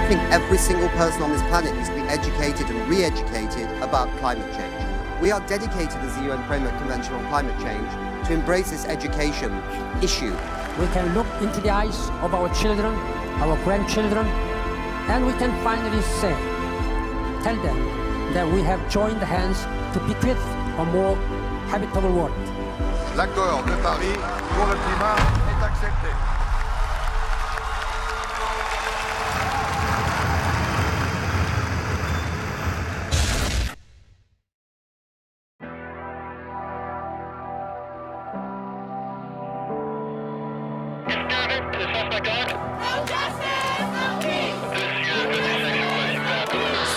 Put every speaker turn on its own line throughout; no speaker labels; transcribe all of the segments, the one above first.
think every single person on this planet needs to be educated and re-educated about climate change. We are dedicated as the UN Framework Convention on Climate Change to embrace this education issue.
We can look into the eyes of our children, our grandchildren, and we can finally tell them that we have joined hands to bequeath a more habitable world.
L'accord de Paris pour le climat est accepté.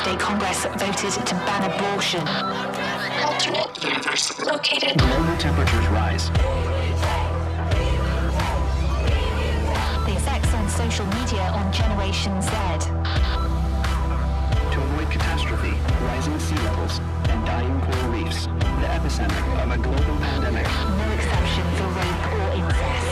State Congress voted to ban abortion. Alternate universe located.
Global temperatures rise.
The effects on social media on Generation Z.
To avoid catastrophe, rising sea levels, and dying coral reefs, the epicenter of a global pandemic.
No exception for rape or incest.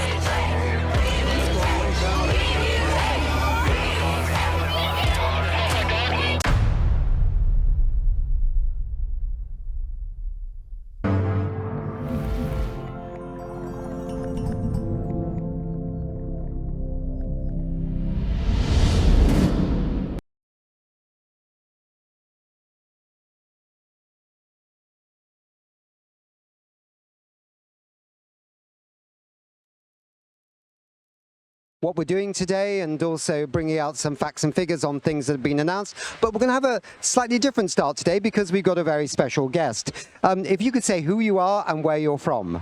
What we're doing today, and also bringing out some facts and figures on things that have been announced. But we're going to have a slightly different start today because we've got a very special guest. If you could say who you are and where you're from.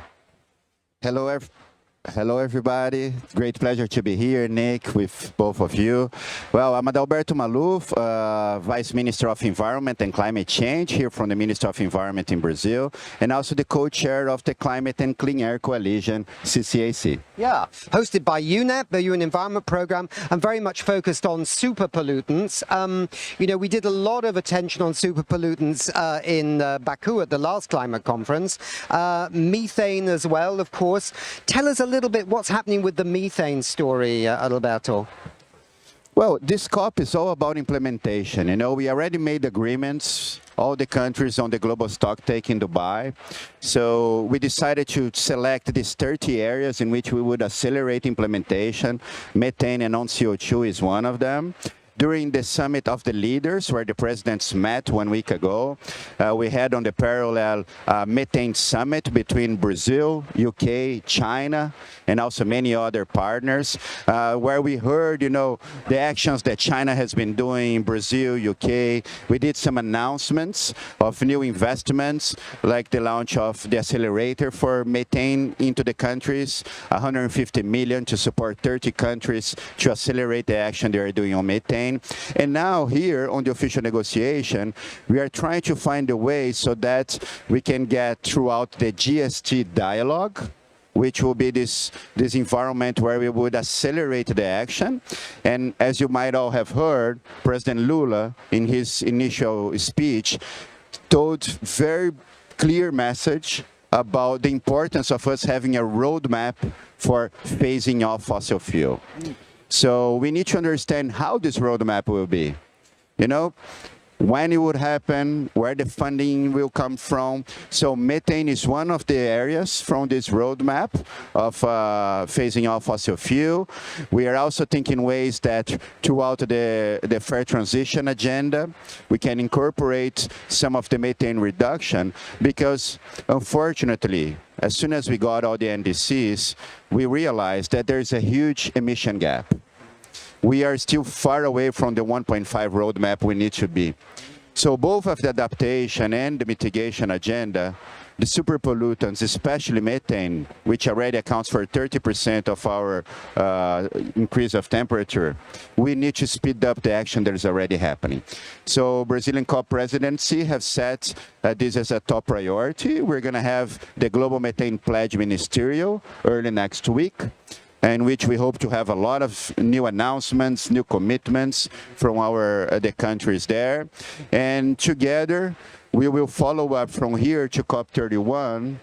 Hello, everybody. Great pleasure to be here, Nick, with both of you. Well, I'm Adalberto Maluf, Vice Minister of Environment and Climate Change here from the Ministry of Environment in Brazil, and also the co-chair of the Climate and Clean Air Coalition, CCAC.
Yeah, hosted by UNEP, the UN Environment Programme, and very much focused on super pollutants. You know, we did a lot of attention on super pollutants in Baku at the last climate conference. Methane as well, of course. Tell us a little bit what's happening with the methane story, Adalberto.
Well, this COP is all about implementation. You know, we already made agreements, all the countries on the global stocktake in Dubai. So we decided to select these 30 areas in which we would accelerate implementation. Methane and non-CO2 is one of them. During the summit of the leaders, where the presidents met 1 week ago, we had on the parallel methane summit between Brazil, UK, China, and also many other partners, where we heard, you know, the actions that China has been doing in Brazil, UK. We did some announcements of new investments, like the launch of the accelerator for methane into the countries, 150 million to support 30 countries to accelerate the action they are doing on methane. And now here on the official negotiation, we are trying to find a way so that we can get throughout the GST dialogue, which will be this environment where we would accelerate the action. And as you might all have heard, President Lula, in his initial speech, told very clear message about the importance of us having a roadmap for phasing off fossil fuel. So we need to understand how this roadmap will be, you know, when it would happen, where the funding will come from. So methane is one of the areas from this roadmap of phasing off fossil fuel. We are also thinking ways that throughout the fair transition agenda, we can incorporate some of the methane reduction because, unfortunately, as soon as we got all the NDCs, we realized that there's a huge emission gap. We are still far away from the 1.5 roadmap we need to be. So both of the adaptation and the mitigation agenda, the super pollutants, especially methane, which already accounts for 30% of our increase of temperature, we need to speed up the action that is already happening. So Brazilian COP presidency have set this as a top priority. We're going to have the Global Methane Pledge Ministerial early next week, in which we hope to have a lot of new announcements, new commitments from the countries there. And together, we will follow up from here to COP31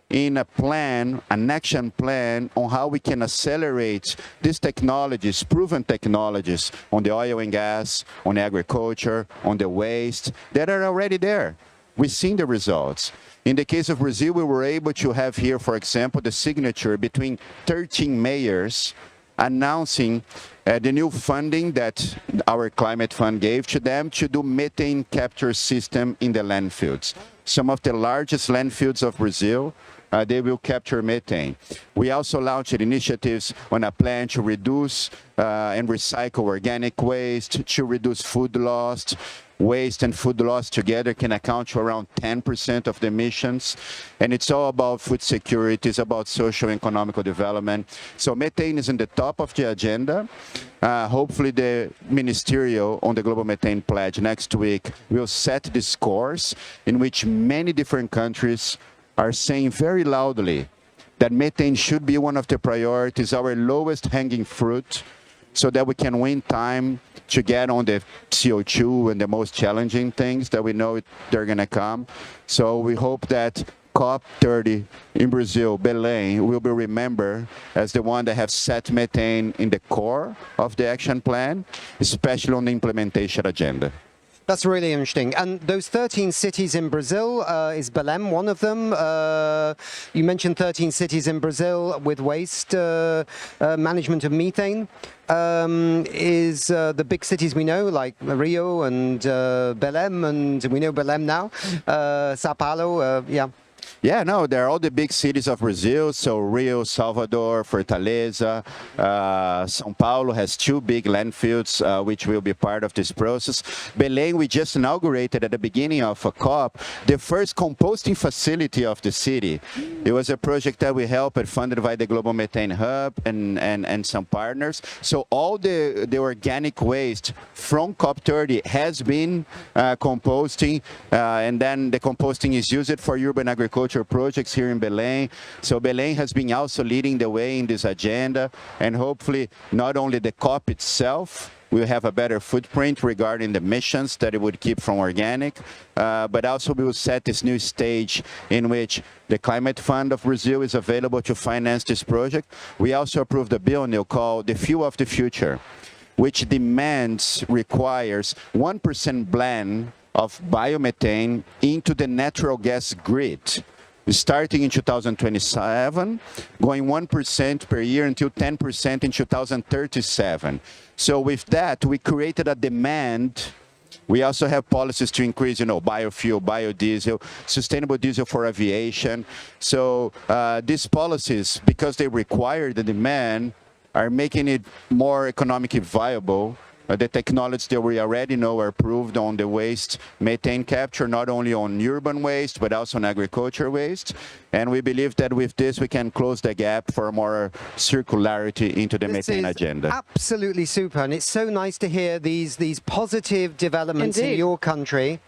in a plan, an action plan on how we can accelerate these technologies, proven technologies on the oil and gas, on agriculture, on the waste that are already there. We've seen the results. In the case of Brazil, we were able to have here, for example, the signature between 13 mayors announcing the new funding that our climate fund gave to them to do methane capture system in the landfills. Some of the largest landfills of Brazil, they will capture methane. We also launched initiatives on a plan to reduce and recycle organic waste, to reduce food loss. Waste and food loss together can account for around 10% of the emissions. And it's all about food security, it's about social and economical development. So methane is in the top of the agenda. Hopefully the ministerial on the Global Methane Pledge next week will set this course in which many different countries are saying very loudly that methane should be one of the priorities, our lowest hanging fruit, so that we can win time to get on the CO2 and the most challenging things that we know they're going to come. So we hope that COP30 in Brazil, Belém, will be remembered as the one that has set methane in the core of the action plan, especially on the implementation agenda.
That's really interesting. And those 13 cities in Brazil, is Belém one of them? You mentioned 13 cities in Brazil with waste management of methane. Is the big cities we know, like Rio and Belém, and we know Belém now, Sao Paulo, yeah.
Yeah, no, they're all the big cities of Brazil. So Rio, Salvador, Fortaleza, São Paulo has 2 big landfills, which will be part of this process. Belém, we just inaugurated at the beginning of a COP, the first composting facility of the city. It was a project that we helped, funded by the Global Methane Hub and some partners. So all the organic waste from COP30 has been composting, and then the composting is used for urban agriculture projects here in Belém. So Belém has been also leading the way in this agenda, and hopefully not only the COP itself will have a better footprint regarding the emissions that it would keep from organic, but also we will set this new stage in which the Climate Fund of Brazil is available to finance this project. We also approved a bill now called the Fuel of the Future, which requires 1% blend of biomethane into the natural gas grid, starting in 2027, going 1% per year until 10% in 2037. So with that, we created a demand. We also have policies to increase, biofuel, biodiesel, sustainable diesel for aviation. So these policies, because they require the demand, are making it more economically viable. The technologies that we already know are approved on the waste methane capture, not only on urban waste, but also on agriculture waste. And we believe that with this, we can close the gap for more circularity into the methane agenda.
Absolutely super. And it's so nice to hear these positive developments in your country.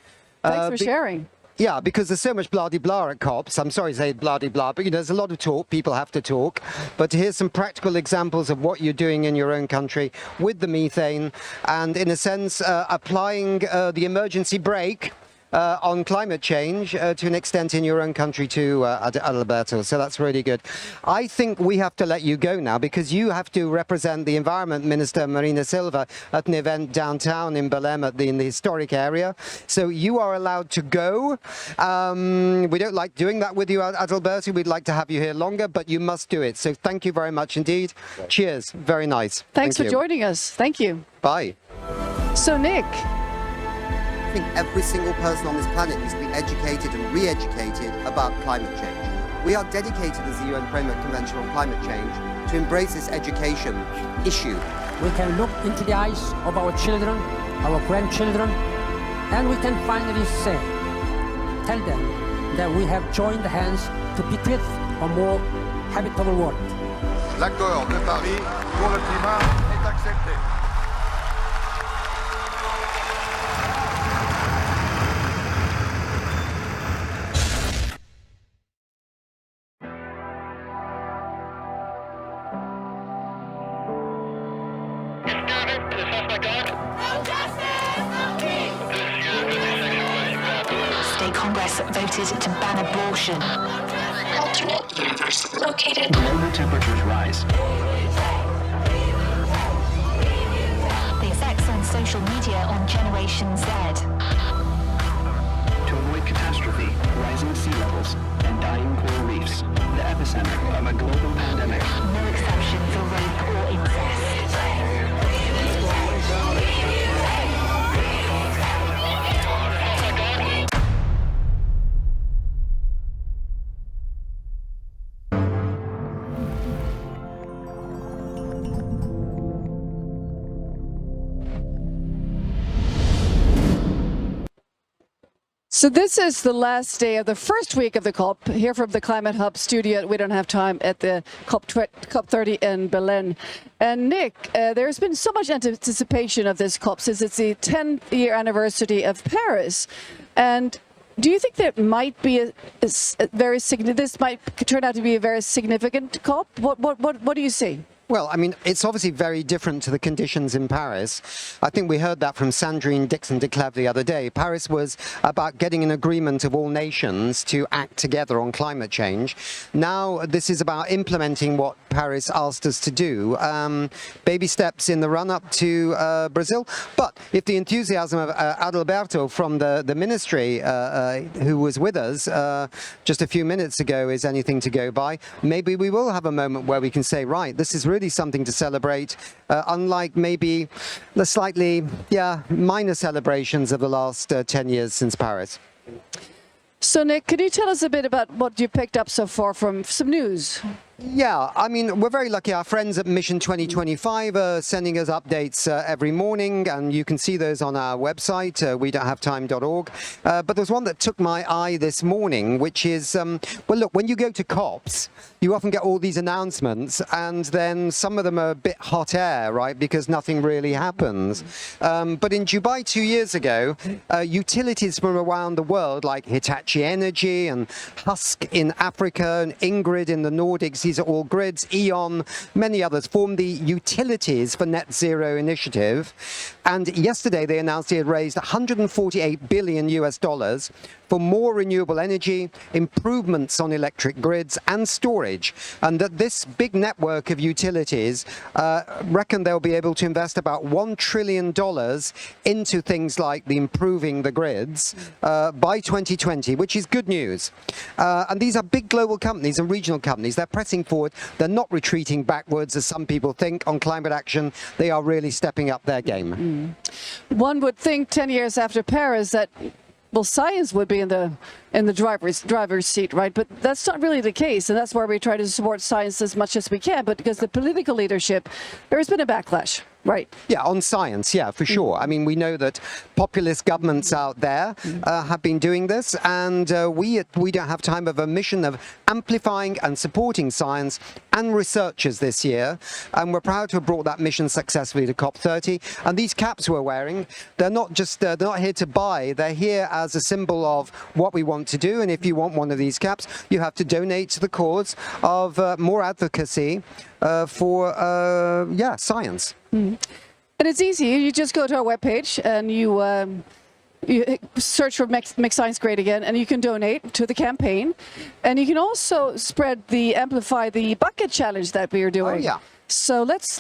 Thanks for sharing.
Yeah, because there's so much blah-de-blah at COPs. I'm sorry to say blah-de-blah, but there's a lot of talk. People have to talk. But here's some practical examples of what you're doing in your own country with the methane and, in a sense, applying the emergency brake on climate change to an extent in your own country too, Adalberto. So that's really good. I think we have to let you go now because you have to represent the Environment Minister, Marina Silva, at an event downtown in Belém in the historic area. So you are allowed to go. We don't like doing that with you, Adalberto. We'd like to have you here longer, but you must do it. So thank you very much indeed. Right. Cheers. Very nice.
Thanks for joining us. Thank you.
Bye.
So, Nick.
I think every single person on this planet needs to be educated and re-educated about climate change. We are dedicated as the UN Framework Convention on Climate Change to embrace this education issue.
We can look into the eyes of our children, our grandchildren, and we can finally tell them that we have joined hands to bequeath a more habitable world.
L'accord de Paris pour le climat est accepté.
State Congress voted to ban abortion. Alternate universe located.
Global temperatures rise.
The effects on social media on Generation Z.
To avoid catastrophe, rising sea levels, and dying coral reefs, the epicenter of a global pandemic.
No exception for rape or incest.
So this is the last day of the first week of the COP, here from the Climate Hub studio. We don't have time at the COP30 in Berlin. And Nick, there's been so much anticipation of this COP since it's the 10th year anniversary of Paris. And do you think that might be this might turn out to be a very significant COP? What do you see?
Well, I mean, it's obviously very different to the conditions in Paris. I think we heard that from Sandrine Dixon de Clèves the other day. Paris was about getting an agreement of all nations to act together on climate change. Now, this is about implementing what Paris asked us to do. Baby steps in the run-up to Brazil. But if the enthusiasm of Adalberto from the ministry, who was with us just a few minutes ago, is anything to go by, maybe we will have a moment where we can say, right, this is really something to celebrate, unlike maybe the slightly, minor celebrations of the last 10 years since Paris.
So, Nick, could you tell us a bit about what you picked up so far from some news?
Yeah, I mean, we're very lucky. Our friends at Mission 2025 are sending us updates every morning, and you can see those on our website, wedon'thavetime.org. But there's one that took my eye this morning, which is, well, look, when you go to COPs, you often get all these announcements, and then some of them are a bit hot air, right, because nothing really happens. But in Dubai 2 years ago, utilities from around the world, like Hitachi Energy and Husk in Africa and Ingrid in the Nordics, these are all grids, E.ON, many others, formed the Utilities for Net Zero initiative. And yesterday they announced they had raised $148 billion for more renewable energy, improvements on electric grids and storage. And that this big network of utilities reckon they'll be able to invest about $1 trillion into things like improving the grids by 2020, which is good news. And these are big global companies and regional companies. They're pressing forward. They're not retreating backwards, as some people think, on climate action. They are really stepping up their game.
One would think 10 years after Paris that, well, science would be in the driver's seat, right? But that's not really the case, and that's why we try to support science as much as we can. But because the political leadership, there has been a backlash, right?
Yeah, on science, yeah, for sure. I mean, we know that populist governments out there have been doing this, and we don't have time of a mission of amplifying and supporting science and researchers this year. And we're proud to have brought that mission successfully to COP30. And these caps we're wearing, they're not just, they're not here to buy, they're here as a symbol of what we want to do. And if you want one of these caps, you have to donate to the cause of more advocacy for science.
And it's easy. You just go to our webpage and you search for Make Science Great Again, and you can donate to the campaign. And you can also amplify the bucket challenge that we are doing.
Oh, yeah.
So let's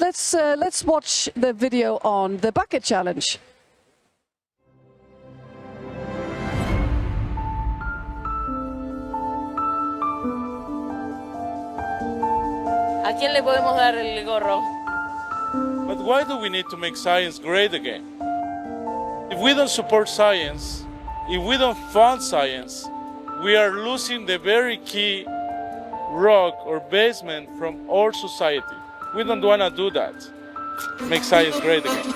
watch the video on the bucket challenge.
¿A quién le podemos dar el gorro?
But why do we need to make science great again? If we don't support science, if we don't fund science, we are losing the very key rock or basement from our society. We don't want to do that. Make science great again.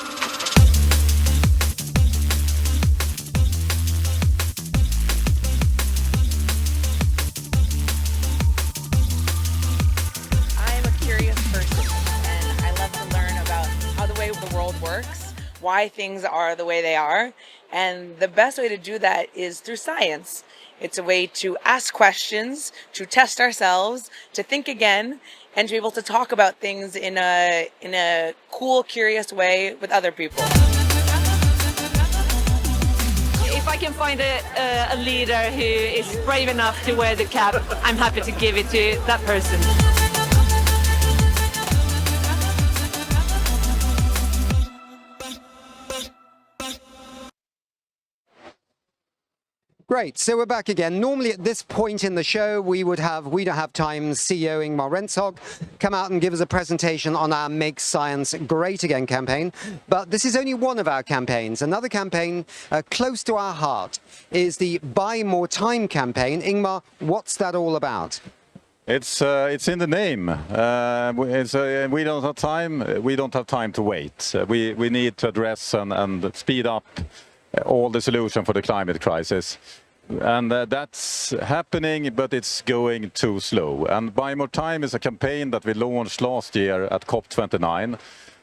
Works, why things are the way they are, and the best way to do that is through science. It's a way to ask questions, to test ourselves, to think again, and to be able to talk about things in a cool, curious way with other people.
If I can find a leader who is brave enough to wear the cap, I'm happy to give it to that person.
Great, so we're back again. Normally at this point in the show, we don't have time CEO Ingmar Rentzhog come out and give us a presentation on our Make Science Great Again campaign. But this is only one of our campaigns. Another campaign close to our heart is the Buy More Time campaign. Ingmar, what's that all about?
It's in the name. We don't have time. We don't have time to wait. We need to address and speed up all the solution for the climate crisis. And that's happening, but it's going too slow. And Buy More Time is a campaign that we launched last year at COP29.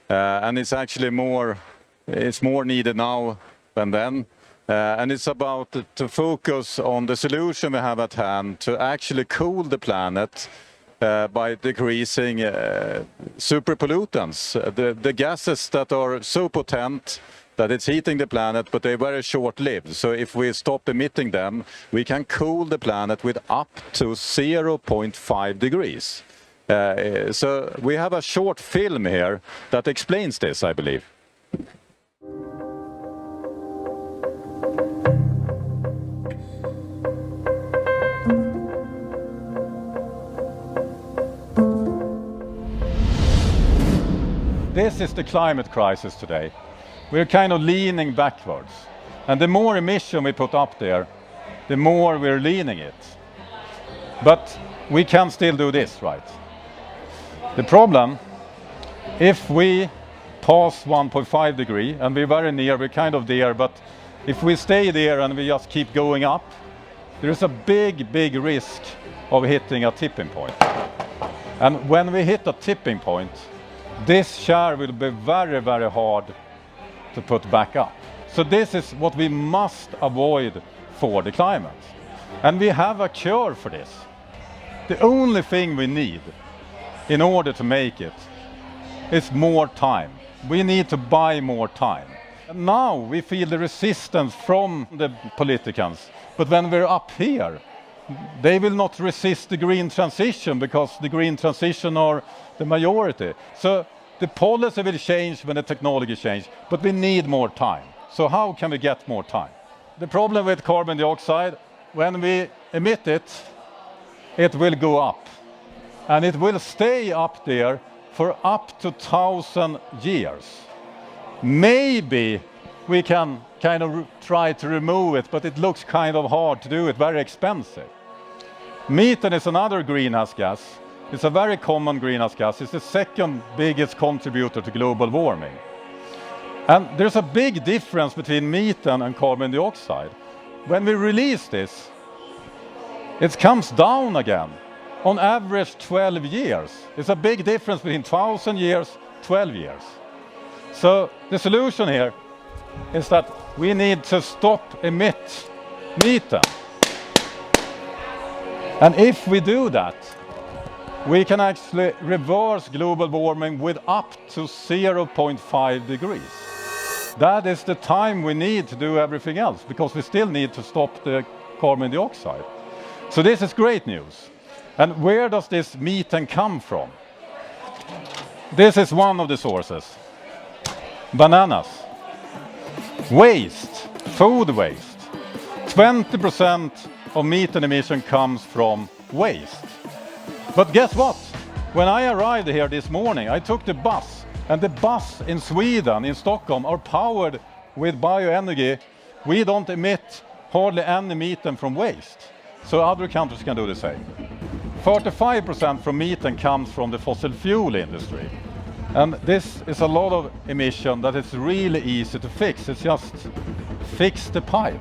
And it's actually more needed now than then. And it's about to focus on the solution we have at hand to actually cool the planet by decreasing super pollutants, the gases that are so potent that it's heating the planet, but they're very short-lived. So if we stop emitting them, we can cool the planet with up to 0.5 degrees. So we have a short film here that explains this, I believe. This is the climate crisis today. We're kind of leaning backwards. And the more emission we put up there, the more we're leaning it. But we can still do this, right? The problem, if we pass 1.5 degree, and we're very near, we're kind of there, but if we stay there and we just keep going up, there is a big, big risk of hitting a tipping point. And when we hit a tipping point, this share will be very, very hard to put back up. So this is what we must avoid for the climate. And we have a cure for this. The only thing we need in order to make it is more time. We need to buy more time. And now we feel the resistance from the politicians. But when we're up here, they will not resist the green transition because the green transition are the majority. So the policy will change when the technology changes, but we need more time. So how can we get more time? The problem with carbon dioxide, when we emit it, it will go up. And it will stay up there for up to 1,000 years. Maybe we can kind of try to remove it, but it looks kind of hard to do it, very expensive. Methane is another greenhouse gas. It's a very common greenhouse gas. It's the second biggest contributor to global warming. And there's a big difference between methane and carbon dioxide. When we release this, it comes down again. On average, 12 years. It's a big difference between 1,000 years, 12 years. So the solution here is that we need to stop emit methane. And if we do that, we can actually reverse global warming with up to 0.5 degrees. That is the time we need to do everything else, because we still need to stop the carbon dioxide. So this is great news. And where does this methane come from? This is one of the sources. Bananas. Waste, food waste. 20% of methane emission comes from waste. But guess what? When I arrived here this morning, I took the bus, and the bus in Sweden, in Stockholm, are powered with bioenergy. We don't emit hardly any methane from waste. So other countries can do the same. 45% from methane comes from the fossil fuel industry. And this is a lot of emission that is really easy to fix. It's just fix the pipe.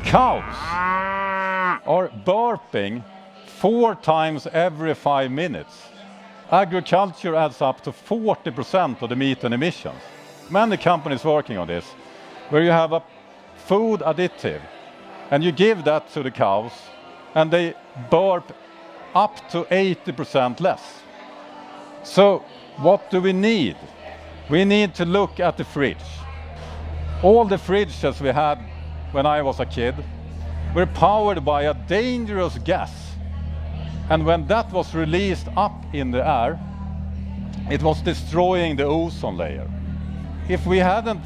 Cows are burping 4 times every 5 minutes. Agriculture adds up to 40% of the methane emissions. Many companies working on this, where you have a food additive, and you give that to the cows, and they burp up to 80% less. So what do we need? We need to look at the fridge. All the fridges we had when I was a kid were powered by a dangerous gas. And when that was released up in the air, it was destroying the ozone layer. If we hadn't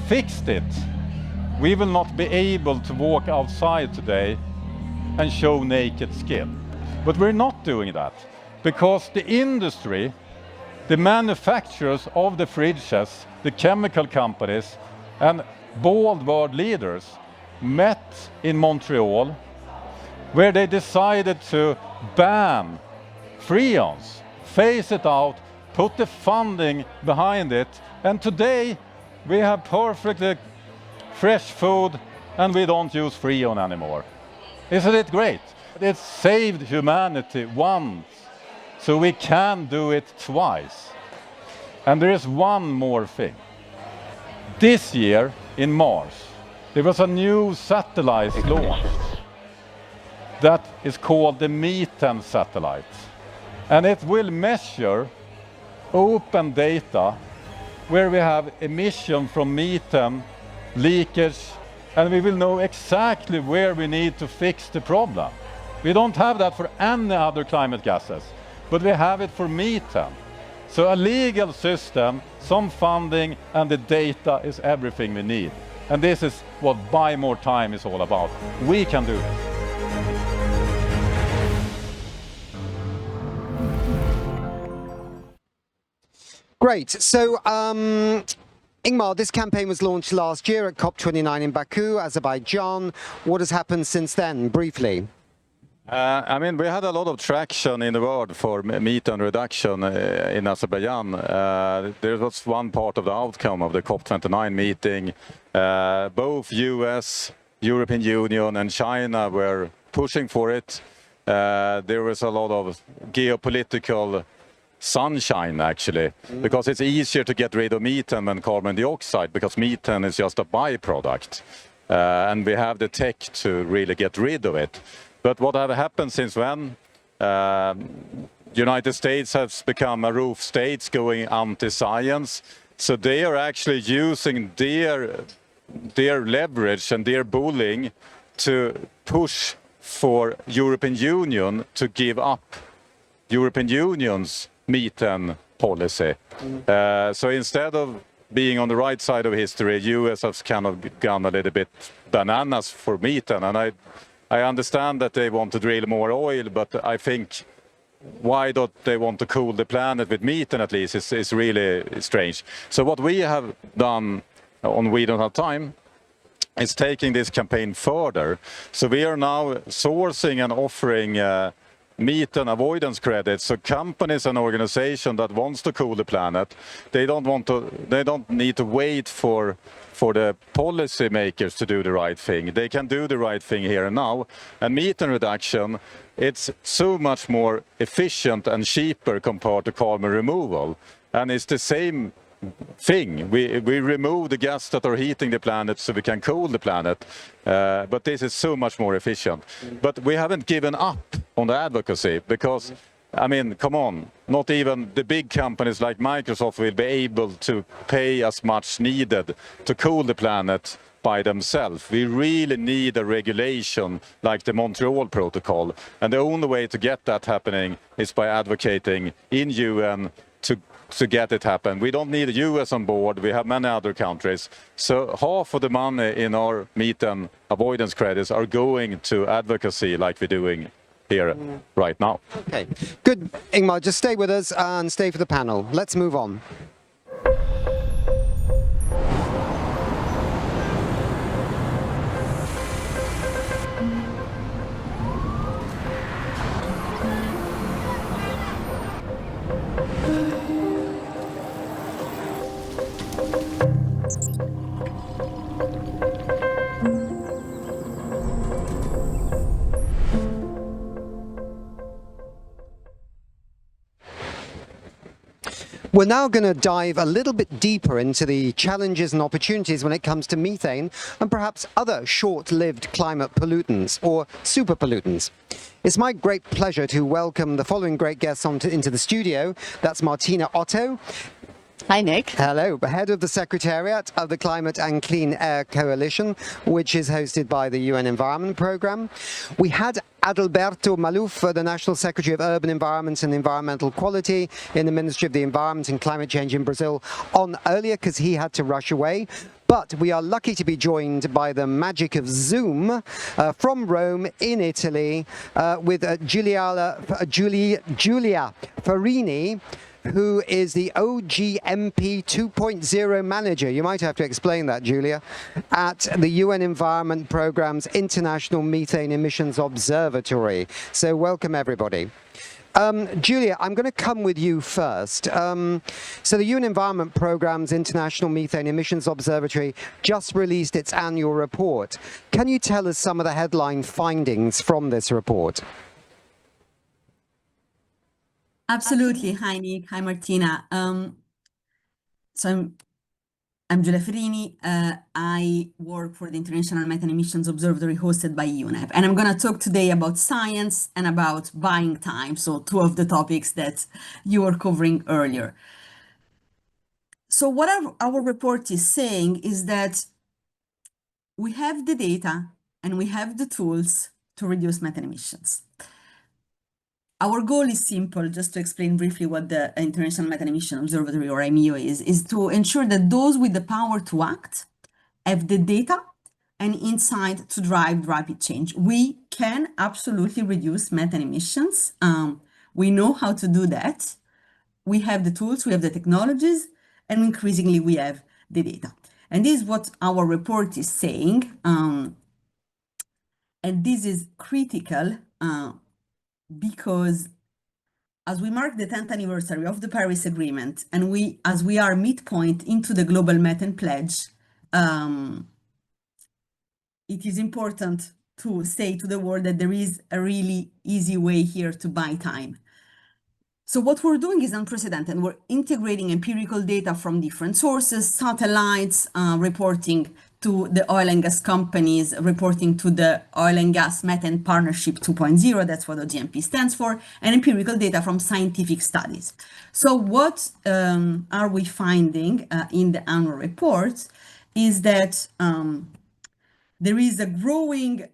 fixed it, we will not be able to walk outside today and show naked skin. But we're not doing that because the industry, the manufacturers of the fridges, the chemical companies, and bold world leaders met in Montreal, where they decided to ban freons, phase it out, put the funding behind it, and today we have perfectly fresh food and we don't use freon anymore. Isn't it great? It saved humanity once, so we can do it twice. And there is one more thing. This year, in March, there was a new satellite launched that is called the Methane satellite. And it will measure open data where we have emission from methane, leakage, and we will know exactly where we need to fix the problem. We don't have that for any other climate gases, but we have it for methane. So a legal system, some funding, and the data is everything we need. And this is what Buy More Time is all about. We can do this.
Great. So, Ingmar, this campaign was launched last year at COP29 in Baku, Azerbaijan. What has happened since then, briefly?
I mean, we had a lot of traction in the world for methane reduction in Azerbaijan. There was one part of the outcome of the COP29 meeting. Both US, European Union and China were pushing for it. There was a lot of geopolitical sunshine, actually, because it's easier to get rid of methane than carbon dioxide, because methane is just a byproduct. And we have the tech to really get rid of it. But what has happened since when? United States has become a roof state going anti-science. So they are actually using their leverage and their bullying to push for European Union to give up European Union's methane policy. So instead of being on the right side of history, US has kind of gone a little bit bananas for methane. And I understand that they want to drill more oil, but I think why don't they want to cool the planet with methane at least is really strange. So what we have done on We Don't Have Time is taking this campaign further. So we are now sourcing and offering methane avoidance credits. So companies and organizations that wants to cool the planet, they don't need to wait for the policy makers to do the right thing. They can do the right thing here and now. And methane reduction, it's so much more efficient and cheaper compared to carbon removal. And it's the same thing. We remove the gas that are heating the planet so we can cool the planet. But this is so much more efficient. But we haven't given up on the advocacy because, I mean, come on, not even the big companies like Microsoft will be able to pay as much needed to cool the planet by themselves. We really need a regulation like the Montreal Protocol. And the only way to get that happening is by advocating in UN to get it happen. We don't need the US on board. We have many other countries. So half of the money in our methane avoidance credits are going to advocacy like we're doing here right now.
Okay, good. Ingmar, just stay with us and stay for the panel. Let's move on. We're now going to dive a little bit deeper into the challenges and opportunities when it comes to methane and perhaps other short-lived climate pollutants or super pollutants. It's my great pleasure to welcome the following great guests into the studio. That's Martina Otto.
Hi, Nick.
Hello. Head of the Secretariat of the Climate and Clean Air Coalition, which is hosted by the UN Environment Programme. We had Adalberto Maluf, the National Secretary of Urban Environment and Environmental Quality in the Ministry of the Environment and Climate Change in Brazil, on earlier because he had to rush away. But we are lucky to be joined by the magic of Zoom from Rome in Italy with Giulia Ferrini, who is the OGMP 2.0 manager. You might have to explain that, Giulia, at the UN Environment Programme's International Methane Emissions Observatory. So welcome, everybody. Giulia, I'm going to come with you first. So the UN Environment Programme's International Methane Emissions Observatory just released its annual report. Can you tell us some of the headline findings from this report?
Absolutely. Hi, Nick. Hi, Martina. So I'm Giulia Ferrini. I work for the International Methane Emissions Observatory hosted by UNEP. And I'm going to talk today about science and about buying time. So two of the topics that you were covering earlier. So what our report is saying is that we have the data and we have the tools to reduce methane emissions. Our goal is simple, just to explain briefly what the International Methane Emission Observatory, or IMEO, is to ensure that those with the power to act have the data and insight to drive rapid change. We can absolutely reduce methane emissions. We know how to do that. We have the tools, we have the technologies, and increasingly we have the data. And this is what our report is saying. And this is critical because as we mark the 10th anniversary of the Paris Agreement, and as we are midpoint into the Global Methane Pledge, it is important to say to the world that there is a really easy way here to buy time. So what we're doing is unprecedented. We're integrating empirical data from different sources, satellites, reporting to the oil and gas companies, reporting to the Oil and Gas Methane Partnership 2.0, that's what OGMP stands for, and empirical data from scientific studies. So what are we finding in the annual report is that there is a growing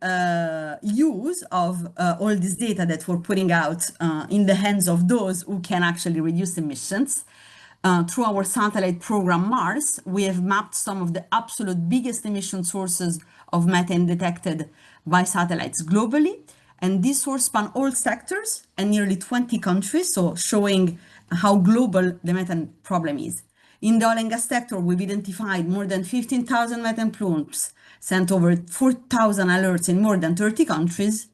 use of all this data that we're putting out in the hands of those who can actually reduce emissions. Through our satellite program Mars, we have mapped some of the absolute biggest emission sources of methane detected by satellites globally. And these sources span all sectors and nearly 20 countries, so showing how global the methane problem is. In the oil and gas sector, we've identified more than 15,000 methane plumes, sent over 4,000 alerts in more than 30 countries,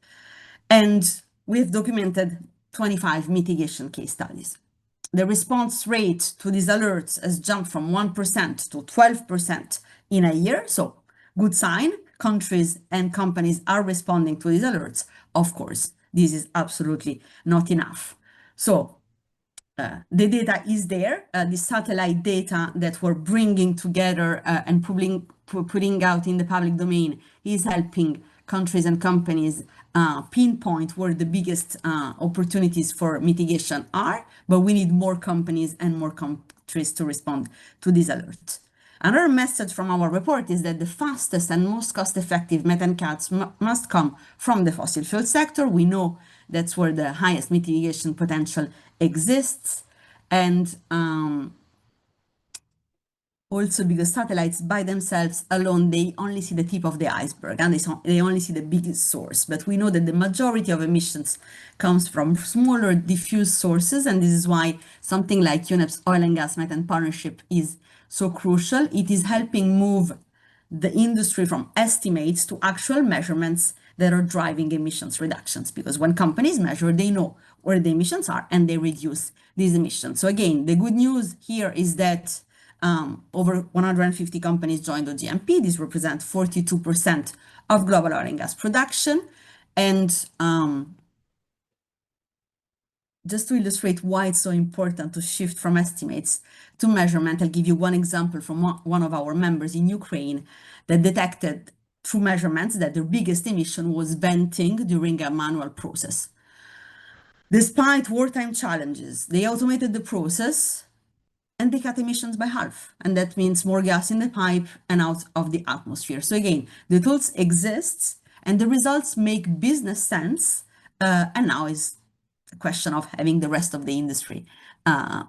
and we've documented 25 mitigation case studies. The response rate to these alerts has jumped from 1% to 12% in a year, so good sign. Countries and companies are responding to these alerts. Of course, this is absolutely not enough. So the data is there. The satellite data that we're bringing together and putting out in the public domain is helping countries and companies pinpoint where the biggest opportunities for mitigation are, but we need more companies and more countries to respond to these alerts. Another message from our report is that the fastest and most cost-effective methane cuts must come from the fossil fuel sector. We know that's where the highest mitigation potential exists, and also because satellites by themselves alone, they only see the tip of the iceberg and they only see the biggest source. But we know that the majority of emissions comes from smaller diffuse sources, and this is why something like UNEP's Oil and Gas Methane Partnership is so crucial. It is helping move the industry from estimates to actual measurements that are driving emissions reductions, because when companies measure, they know where the emissions are and they reduce these emissions. So again, the good news here is that over 150 companies joined OGMP. This represents 42% of global oil and gas production. And just to illustrate why it's so important to shift from estimates to measurement, I'll give you one example from one of our members in Ukraine that detected through measurements that their biggest emission was venting during a manual process. Despite wartime challenges, they automated the process, and they cut emissions by half. And that means more gas in the pipe and out of the atmosphere. So again, the tools exist and the results make business sense. And now is a question of having the rest of the industry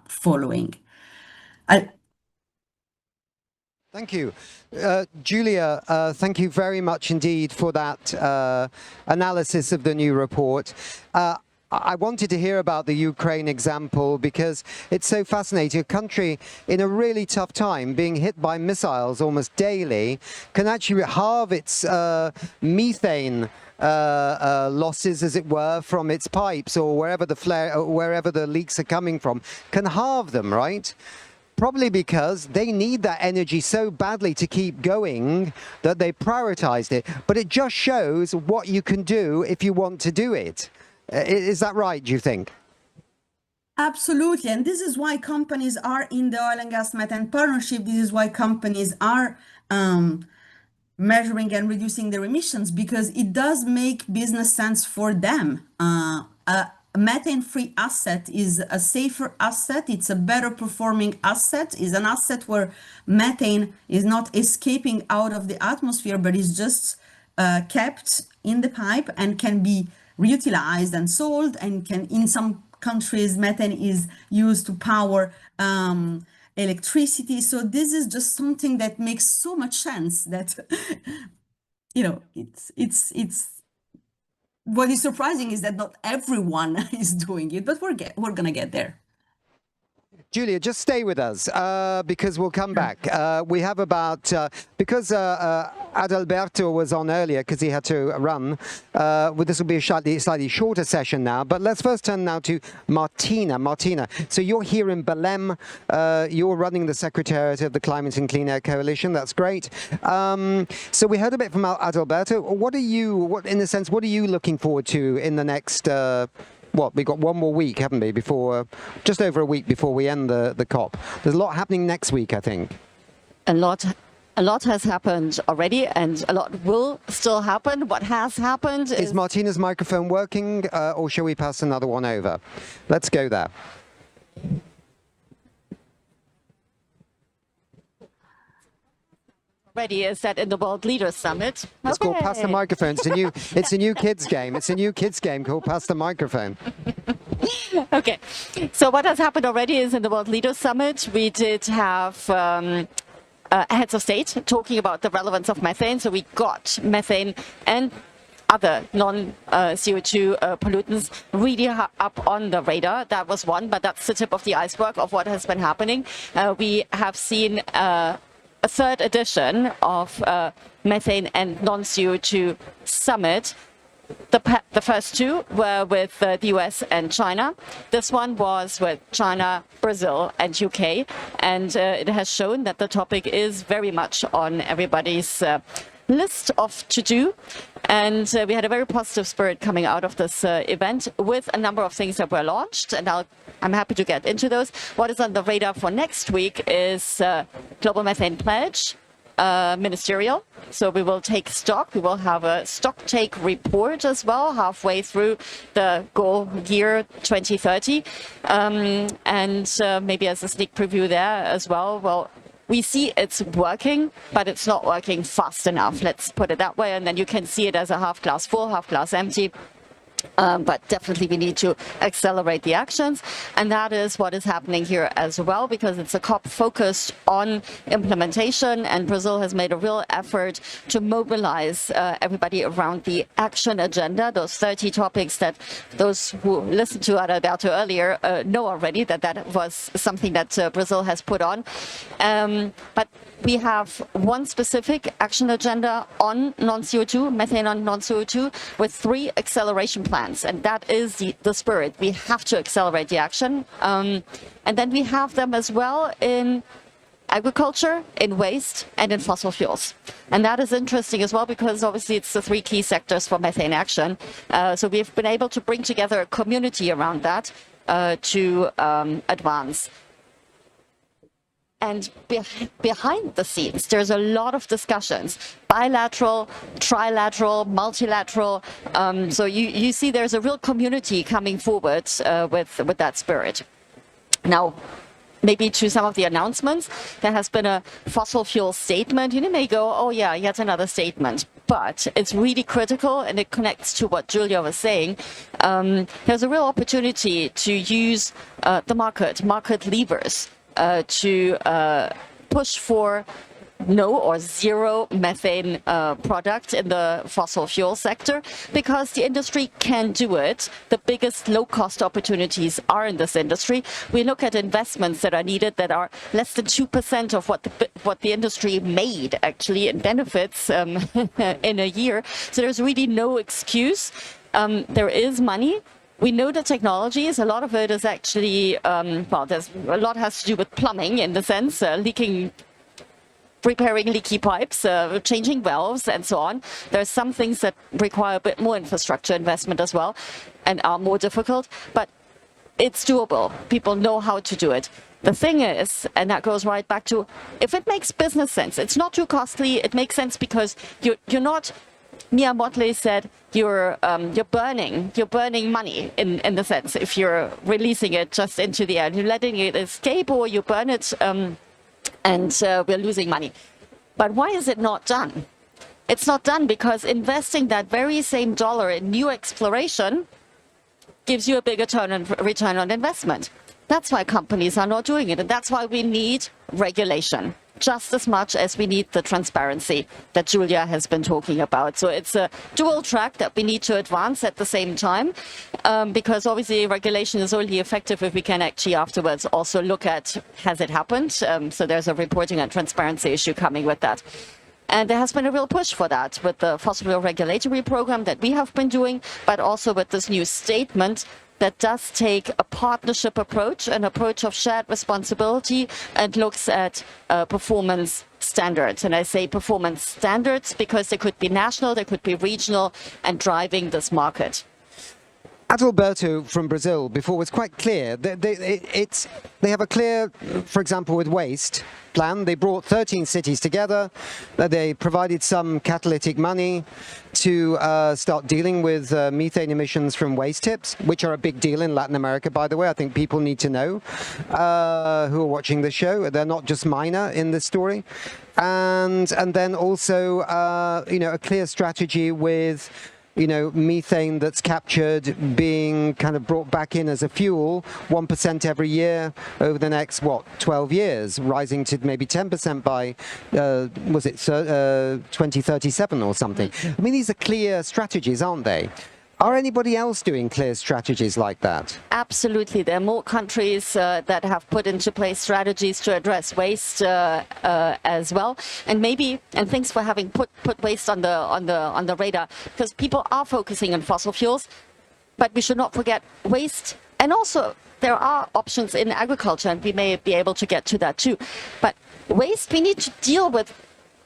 following.
Thank you. Giulia, thank you very much indeed for that analysis of the new report. I wanted to hear about the Ukraine example because it's so fascinating. A country in a really tough time, being hit by missiles almost daily, can actually halve its methane losses, as it were, from its pipes or wherever the leaks are coming from, can halve them, right? Probably because they need that energy so badly to keep going that they prioritized it. But it just shows what you can do if you want to do it. Is that right, do you think?
Absolutely. And this is why companies are in the oil and gas methane partnership. This is why companies are measuring and reducing their emissions, because it does make business sense for them. A methane-free asset is a safer asset. It's a better performing asset. It's an asset where methane is not escaping out of the atmosphere, but is just kept in the pipe and can be reutilized and sold, and can, in some countries, methane is used to power electricity. So this is just something that makes so much sense that, you know, it's what is surprising is that not everyone is doing it, but we're gonna get there.
Giulia, just stay with us because we'll come back. We have about, because Adalberto was on earlier because he had to run, this will be a slightly shorter session now, but let's first turn now to Martina. Martina, so you're here in Belém. You're running the Secretariat of the Climate and Clean Air Coalition. That's great. So we heard a bit from Adalberto. What are you looking forward to in the next we've got one more week, haven't we, before, just over a week before we end the COP. There's a lot happening next week, I think.
A lot has happened already, and a lot will still happen. What has happened
is Martina's microphone working, or shall we pass another one over? Let's go there.
Already is that in the World Leaders Summit.
It's called Pass the Microphone. It's a new kids game. It's a new kids game called Pass the Microphone.
Okay, so what has happened already is in the World Leaders Summit, we did have heads of state talking about the relevance of methane. So we got methane and other non-CO2 pollutants really up on the radar. That was one, but that's the tip of the iceberg of what has been happening. We have seen a third edition of methane and non-CO2 summit. The first two were with the US and China. This one was with China, Brazil, and UK. And it has shown that the topic is very much on everybody's list of to-do. And we had a very positive spirit coming out of this event with a number of things that were launched. And I'm happy to get into those. What is on the radar for next week is Global Methane Pledge, ministerial. So we will take stock. We will have a stock take report as well, halfway through the goal year 2030. And maybe as a sneak preview there as well, well, we see it's working, but it's not working fast enough. Let's put it that way. And then you can see it as a half glass full, half glass empty. But definitely we need to accelerate the actions. And that is what is happening here as well, because it's a COP focused on implementation. And Brazil has made a real effort to mobilize everybody around the action agenda, those 30 topics that those who listened to Adalberto earlier know already that was something that Brazil has put on. But we have one specific action agenda on non-CO2, methane on non-CO2, with 3 acceleration plans. And that is the spirit. We have to accelerate the action. And then we have them as well in agriculture, in waste, and in fossil fuels. And that is interesting as well, because obviously it's the 3 key sectors for methane action. So we've been able to bring together a community around that to advance. And behind the scenes, there's a lot of discussions, bilateral, trilateral, multilateral. So you see there's a real community coming forward with that spirit. Now, maybe to some of the announcements. There has been a fossil fuel statement. You may go, oh yeah, yet another statement. But it's really critical, and it connects to what Giulia was saying. There's a real opportunity to use the market levers to push for no or zero methane product in the fossil fuel sector, because the industry can do it. The biggest low-cost opportunities are in this industry. We look at investments that are needed that are less than 2% of what the industry made actually in benefits in a year. So there's really no excuse. There is money. We know the technologies. A lot of it is actually, there's a lot has to do with plumbing in the sense, repairing leaky pipes, changing valves, and so on. There are some things that require a bit more infrastructure investment as well and are more difficult, but it's doable. People know how to do it. The thing is, and that goes right back to, if it makes business sense, it's not too costly, it makes sense because you're not, Mia Motley said, you're burning money in the sense, if you're releasing it just into the air, you're letting it escape, or you burn it and we're losing money. But why is it not done? It's not done because investing that very same dollar in new exploration gives you a bigger return on investment. That's why companies are not doing it, and that's why we need regulation just as much as we need the transparency that Giulia has been talking about. So it's a dual track that we need to advance at the same time, because obviously regulation is only effective if we can actually afterwards also look at, has it happened? So there's a reporting and transparency issue coming with that. And there has been a real push for that with the fossil fuel regulatory program that we have been doing, but also with this new statement that does take a partnership approach, an approach of shared responsibility, and looks at performance standards. And I say performance standards because they could be national, they could be regional, and driving this market.
Adalberto from Brazil before was quite clear. They have a clear, for example, with waste plan. They brought 13 cities together. They provided some catalytic money to start dealing with methane emissions from waste tips, which are a big deal in Latin America, by the way. I think people need to know who are watching the show. They're not just minor in this story. And then also, a clear strategy with methane that's captured being kind of brought back in as a fuel, 1% every year over the next, 12 years, rising to maybe 10% by, 2037 or something. I mean, these are clear strategies, aren't they? Are anybody else doing clear strategies like that?
Absolutely. There are more countries that have put into place strategies to address waste as well. And thanks for having put waste on the radar, because people are focusing on fossil fuels, but we should not forget waste. And also there are options in agriculture, and we may be able to get to that too. But waste, we need to deal with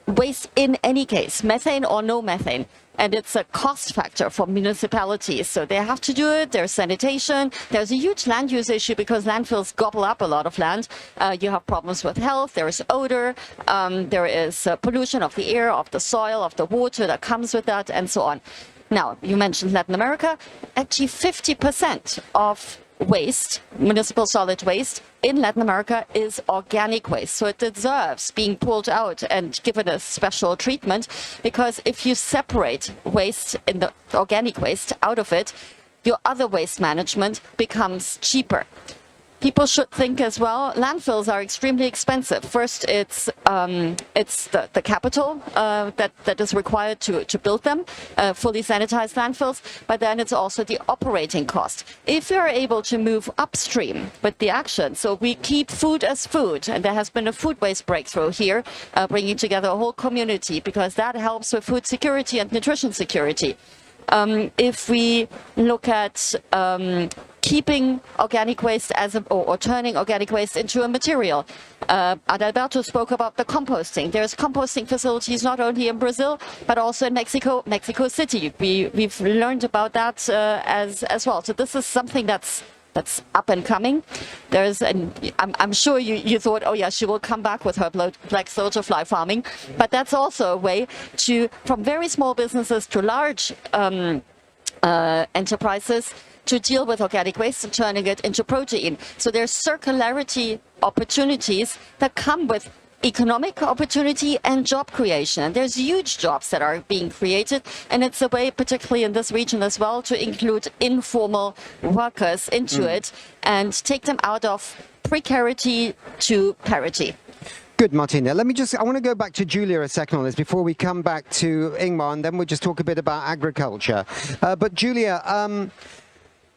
waste in any case, methane or no methane. And it's a cost factor for municipalities. So they have to do it. There's sanitation. There's a huge land use issue because landfills gobble up a lot of land. You have problems with health. There is odor. There is pollution of the air, of the soil, of the water that comes with that, and so on. Now, you mentioned Latin America. Actually, 50% of waste, municipal solid waste in Latin America is organic waste. So it deserves being pulled out and given a special treatment, because if you separate waste in the organic waste out of it, your other waste management becomes cheaper. People should think as well, landfills are extremely expensive. First, it's the capital that is required to build them, fully sanitized landfills, but then it's also the operating cost. If you're able to move upstream with the action, so we keep food as food, and there has been a food waste breakthrough here, bringing together a whole community, because that helps with food security and nutrition security. If we look at keeping organic waste or turning organic waste into a material. Adalberto spoke about the composting. There's composting facilities not only in Brazil, but also in Mexico City. We've learned about that as well. So this is something that's up and coming. I'm sure you thought, oh yeah, she will come back with her black soldier fly farming, but that's also a way from very small businesses to large enterprises, to deal with organic waste and turning it into protein. So there's circularity opportunities that come with economic opportunity and job creation. And there's huge jobs that are being created, and it's a way, particularly in this region as well, to include informal workers into it and take them out of precarity to parity.
Good, Martina. I want to go back to Giulia a second on this before we come back to Ingmar, and then we'll just talk a bit about agriculture. But Giulia,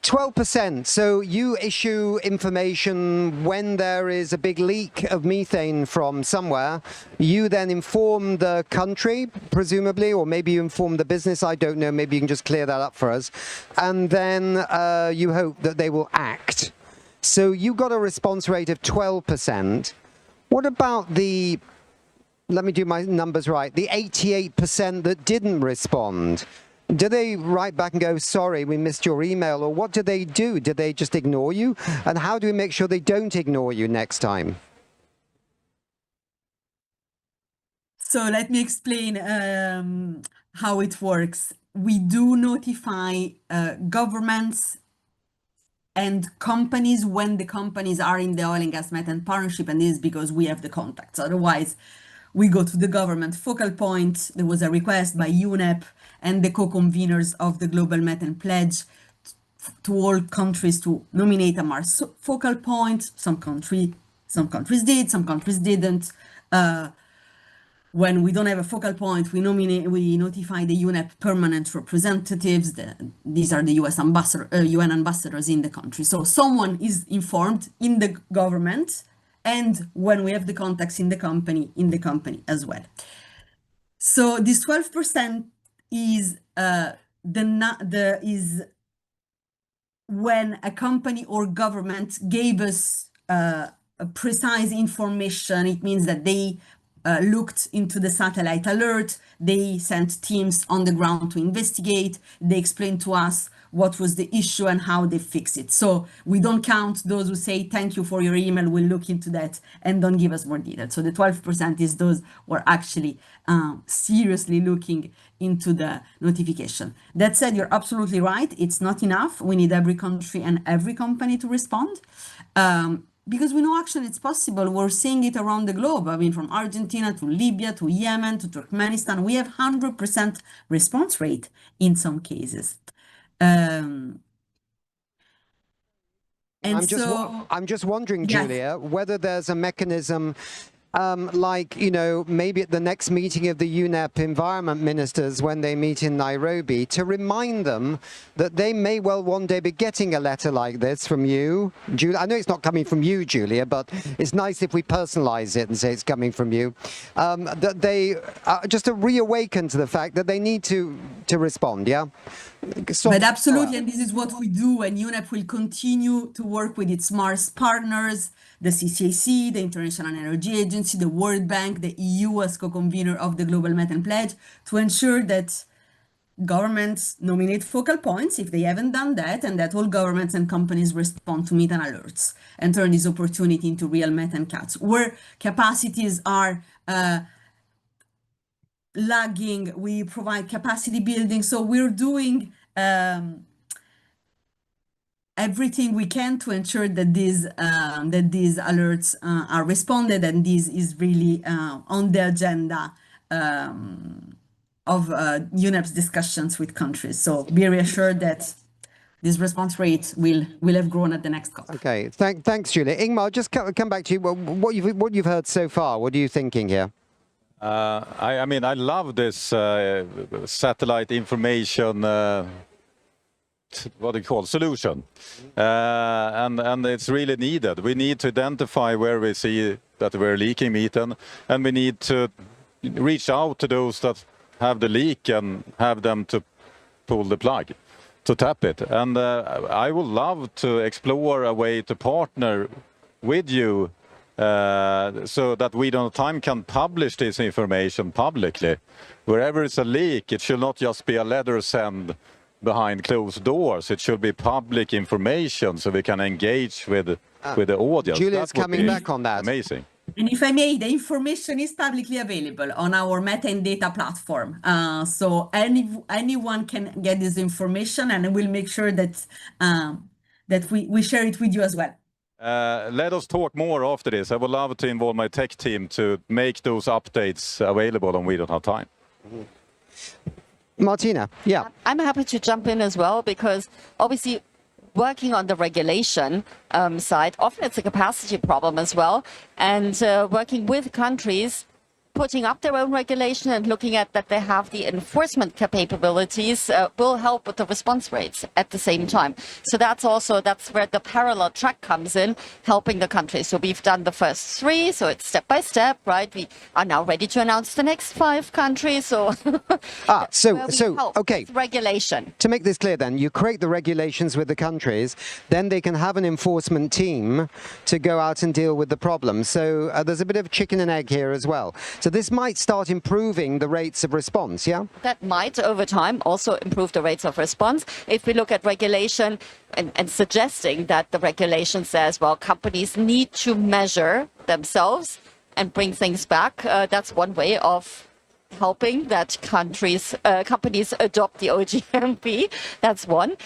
12%. So you issue information when there is a big leak of methane from somewhere. You then inform the country, presumably, or maybe you inform the business. I don't know. Maybe you can just clear that up for us. And then you hope that they will act. So you got a response rate of 12%. What about the, let me do my numbers right, the 88% that didn't respond? Do they write back and go, sorry, we missed your email? Or what do they do? Do they just ignore you? And how do we make sure they don't ignore you next time?
So let me explain how it works. We do notify governments and companies when the companies are in the oil and gas methane partnership, and this is because we have the contacts. Otherwise, we go to the government focal point. There was a request by UNEP and the co-conveners of the Global Methane Pledge to all countries to nominate a Mars focal point. Some countries did, some countries didn't. When we don't have a focal point, we notify the UNEP permanent representatives. These are the UN ambassadors in the country. So someone is informed in the government, and when we have the contacts in the company as well. So this 12% is is when a company or government gave us a precise information. It means that they looked into the satellite alert, they sent teams on the ground to investigate, they explained to us what was the issue and how they fix it. So we don't count those who say, thank you for your email, we'll look into that, and don't give us more details. So the 12% is those who are actually seriously looking into the notification. That said, you're absolutely right, it's not enough. We need every country and every company to respond. Because we know action is possible. We're seeing it around the globe. I mean, from Argentina to Libya to Yemen to Turkmenistan, we have 100% response rate in some cases. And
I'm just wondering, Giulia, whether there's a mechanism like, you know, maybe at the next meeting of the UNEP environment ministers when they meet in Nairobi, to remind them that they may well one day be getting a letter like this from you, Giulia. I know it's not coming from you, Giulia, but it's nice if we personalize it and say it's coming from you. That they just to reawaken to the fact that they need to respond, yeah?
But absolutely, and this is what we do, and UNEP will continue to work with its Mars partners, the CCAC, the International Energy Agency, the World Bank, the EU as co-convener of the Global Methane Pledge, to ensure that governments nominate focal points if they haven't done that, and that all governments and companies respond to methane alerts and turn this opportunity into real methane cuts. Where capacities are lagging, we provide capacity building. So we're doing everything we can to ensure that these alerts are responded, and this is really on the agenda of UNEP's discussions with countries. So be reassured that this response rate will have grown at the next COP.
Okay, thanks, Giulia. Ingmar, just come back to you. What you've heard so far? What are you thinking here?
I mean, I love this satellite information. What do you call solution, and it's really needed. We need to identify where we see that we're leaking methane, and we need to reach out to those that have the leak and have them to pull the plug, to tap it. And I would love to explore a way to partner with you so that we on time can publish this information publicly. Wherever it's a leak, it should not just be a letter sent behind closed doors. It should be public information so we can engage with the audience.
Giulia's coming back on that.
Amazing.
And if I may, the information is publicly available on our methane data platform. So anyone can get this information, and we'll make sure that we share it with you as well.
Let us talk more after this. I would love to involve my tech team to make those updates available, and we don't have time.
Martina, yeah.
I'm happy to jump in as well, because obviously working on the regulation side, often it's a capacity problem as well. And working with countries, putting up their own regulation and looking at that they have the enforcement capabilities will help with the response rates at the same time. So that's where the parallel track comes in, helping the countries. So we've done the first 3, so it's step by step, right? We are now ready to announce the next 5 countries. So
okay.
Regulation.
To make this clear then, you create the regulations with the countries, then they can have an enforcement team to go out and deal with the problem. So there's a bit of chicken and egg here as well. So this might start improving the rates of response, yeah?
That might, over time, also improve the rates of response. If we look at regulation and suggesting that the regulation says, well, companies need to measure themselves and bring things back, that's one way of helping that companies adopt the OGMP. That's one.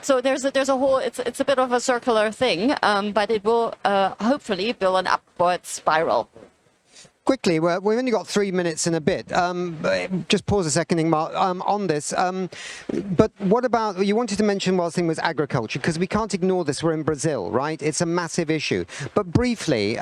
So there's a whole, it's a bit of a circular thing, but it will hopefully build an upward spiral.
Quickly, we've only got 3 minutes and a bit. Just pause a second, Ingmar, on this. But what about, you wanted to mention whilst thing was agriculture, because we can't ignore this. We're in Brazil, right? It's a massive issue. But briefly,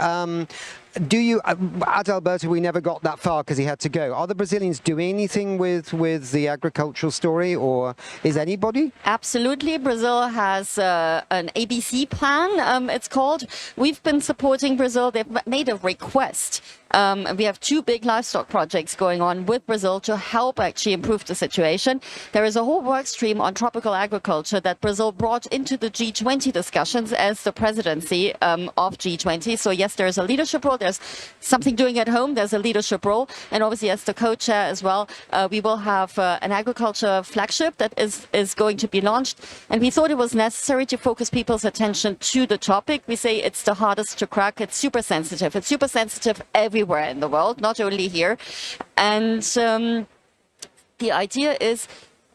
do you, Adalberto, we never got that far because he had to go. Are the Brazilians doing anything with the agricultural story, or is anybody?
Absolutely. Brazil has an ABC plan, it's called. We've been supporting Brazil. They've made a request. We have 2 big livestock projects going on with Brazil to help actually improve the situation. There is a whole work stream on tropical agriculture that Brazil brought into the G20 discussions as the presidency of G20. So yes, there is a leadership role. There's something doing at home. There's a leadership role. And obviously as the co-chair as well, we will have an agriculture flagship that is going to be launched. And we thought it was necessary to focus people's attention to the topic. We say it's the hardest to crack. It's super sensitive. It's super sensitive everywhere in the world, not only here. And the idea is,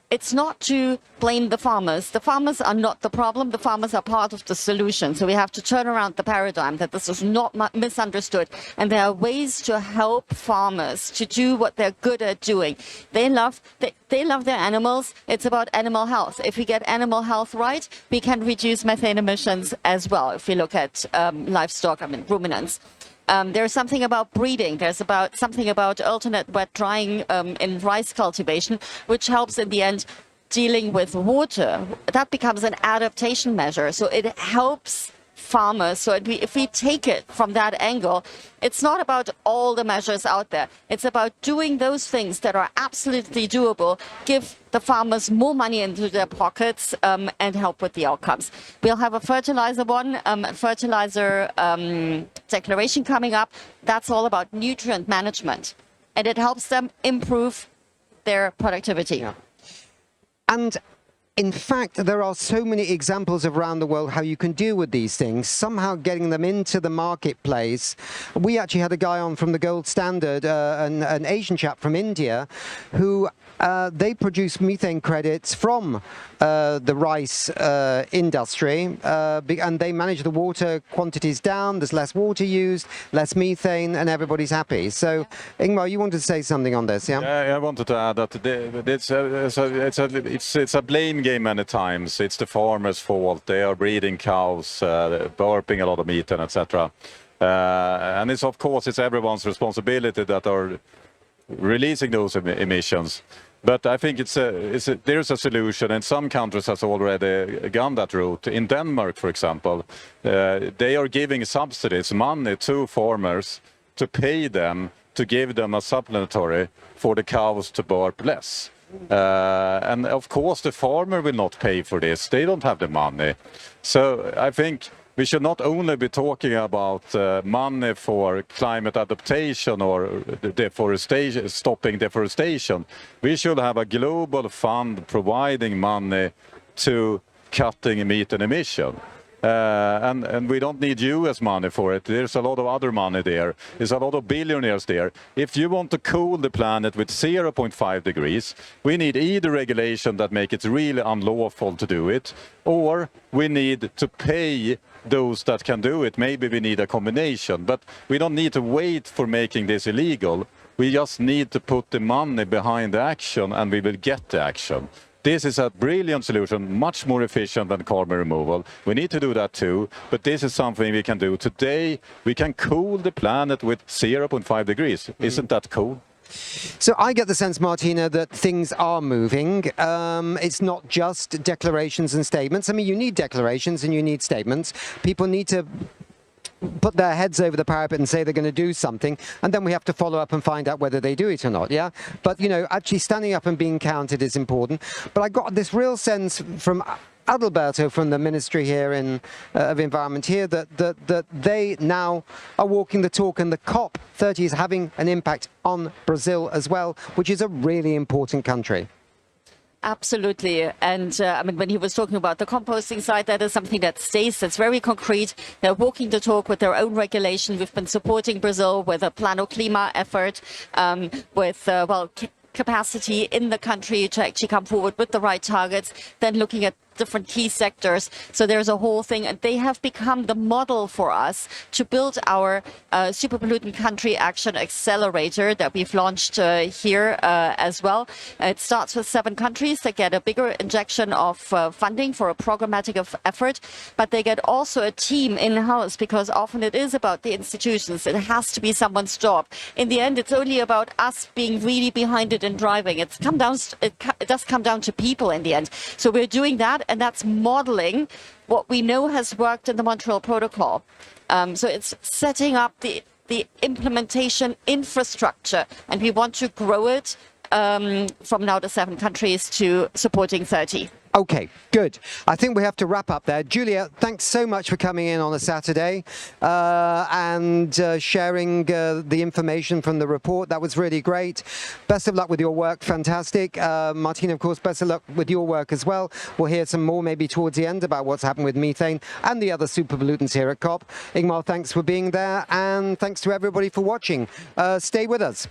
it's not to blame the farmers. The farmers are not the problem. The farmers are part of the solution. So we have to turn around the paradigm that this is not misunderstood. And there are ways to help farmers to do what they're good at doing. They love their animals. It's about animal health. If we get animal health right, we can reduce methane emissions as well. If we look at livestock, ruminants. There's something about breeding. There's something about alternate wet drying in rice cultivation, which helps in the end dealing with water. That becomes an adaptation measure. So it helps farmers. So if we take it from that angle, it's not about all the measures out there. It's about doing those things that are absolutely doable, give the farmers more money into their pockets, and help with the outcomes. We'll have a fertilizer declaration coming up. That's all about nutrient management, and it helps them improve their productivity.
Yeah. And in fact, there are so many examples around the world how you can deal with these things, somehow getting them into the marketplace. We actually had a guy on from the Gold Standard, an Asian chap from India, who they produce methane credits from the rice industry, and they manage the water quantities down. There's less water used, less methane, and everybody's happy. So, Ingmar, you wanted to say something on this, yeah?
Yeah, I wanted to add that it's a blame game many times. It's the farmers' fault. They are breeding cows, burping a lot of methane, etc. And it's, of course, it's everyone's responsibility that are releasing those emissions. But I think there's a solution, and some countries have already gone that route. In Denmark, for example, they are giving subsidies, money to farmers to pay them, to give them a supplementary for the cows to burp less. And of course, the farmer will not pay for this. They don't have the money. So I think we should not only be talking about money for climate adaptation or deforestation, stopping deforestation. We should have a global fund providing money to cutting methane emission. and we don't need US money for it. There's a lot of other money there. There's a lot of billionaires there. If you want to cool the planet with 0.5 degrees, we need either regulation that make it really unlawful to do it, or we need to pay those that can do it. Maybe we need a combination, but we don't need to wait for making this illegal. We just need to put the money behind the action, and we will get the action. This is a brilliant solution, much more efficient than carbon removal. We need to do that too, but this is something we can do today. We can cool the planet with 0.5 degrees. Isn't that cool?
So I get the sense, Martina, that things are moving. It's not just declarations and statements. I mean, you need declarations and you need statements. People need to put their heads over the parapet and say they're going to do something, and then we have to follow up and find out whether they do it or not, yeah? But, you know, actually standing up and being counted is important. But I got this real sense from Adalberto from the Ministry here of Environment here that they now are walking the talk, and the COP30 is having an impact on Brazil as well, which is a really important country.
Absolutely. And I mean, when he was talking about the composting side, that is something that stays, that's very concrete. They're walking the talk with their own regulation. We've been supporting Brazil with a Plano Clima effort, with, capacity in the country to actually come forward with the right targets, then looking at different key sectors. So there's a whole thing, and they have become the model for us to build our super pollutant country action accelerator that we've launched here as well. It starts with 7 countries that get a bigger injection of funding for a programmatic effort, but they get also a team in-house, because often it is about the institutions. It has to be someone's job. In the end, it's only about us being really behind it and driving. It does come down to people in the end. So we're doing that, and that's modeling what we know has worked in the Montreal Protocol. So it's setting up the implementation infrastructure, and we want to grow it from now to 7 countries to supporting 30.
Okay, good. I think we have to wrap up there. Giulia, thanks so much for coming in on a Saturday and sharing the information from the report. That was really great. Best of luck with your work. Fantastic. Martina, of course, best of luck with your work as well. We'll hear some more maybe towards the end about what's happened with methane and the other super pollutants here at COP. Ingmar, thanks for being there, and thanks to everybody for watching. Stay with us.